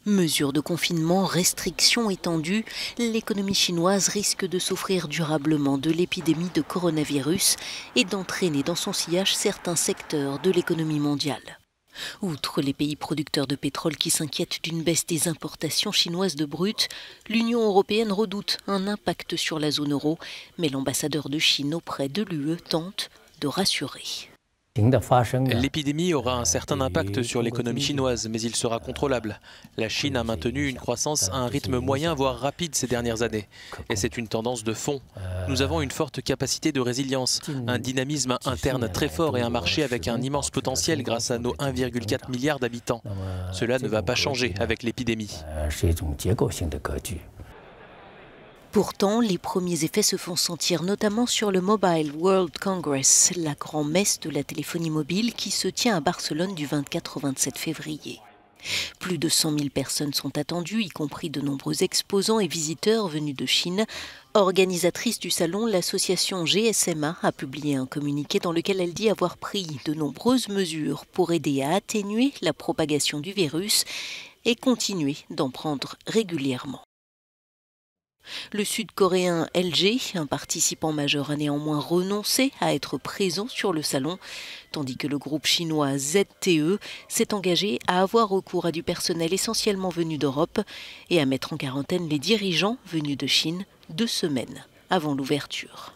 Mesures de confinement, restrictions étendues, l'économie chinoise risque de souffrir durablement de l'épidémie de coronavirus et d'entraîner dans son sillage certains secteurs de l'économie mondiale. Outre les pays producteurs de pétrole qui s'inquiètent d'une baisse des importations chinoises de brut, l'Union européenne redoute un impact sur la zone euro, mais l'ambassadeur de Chine auprès de l'UE tente de rassurer. L'épidémie aura un certain impact sur l'économie chinoise, mais il sera contrôlable. La Chine a maintenu une croissance à un rythme moyen, voire rapide ces dernières années. Et c'est une tendance de fond. Nous avons une forte capacité de résilience, un dynamisme interne très fort et un marché avec un immense potentiel grâce à nos 1,4 milliard d'habitants. Cela ne va pas changer avec l'épidémie. Pourtant, les premiers effets se font sentir notamment sur le Mobile World Congress, la grand-messe de la téléphonie mobile qui se tient à Barcelone du 24 au 27 février. Plus de 100 000 personnes sont attendues, y compris de nombreux exposants et visiteurs venus de Chine. Organisatrice du salon, l'association GSMA a publié un communiqué dans lequel elle dit avoir pris de nombreuses mesures pour aider à atténuer la propagation du virus et continuer d'en prendre régulièrement. Le Sud-Coréen LG, un participant majeur, a néanmoins renoncé à être présent sur le salon, tandis que le groupe chinois ZTE s'est engagé à avoir recours à du personnel essentiellement venu d'Europe et à mettre en quarantaine les dirigeants venus de Chine 2 semaines avant l'ouverture.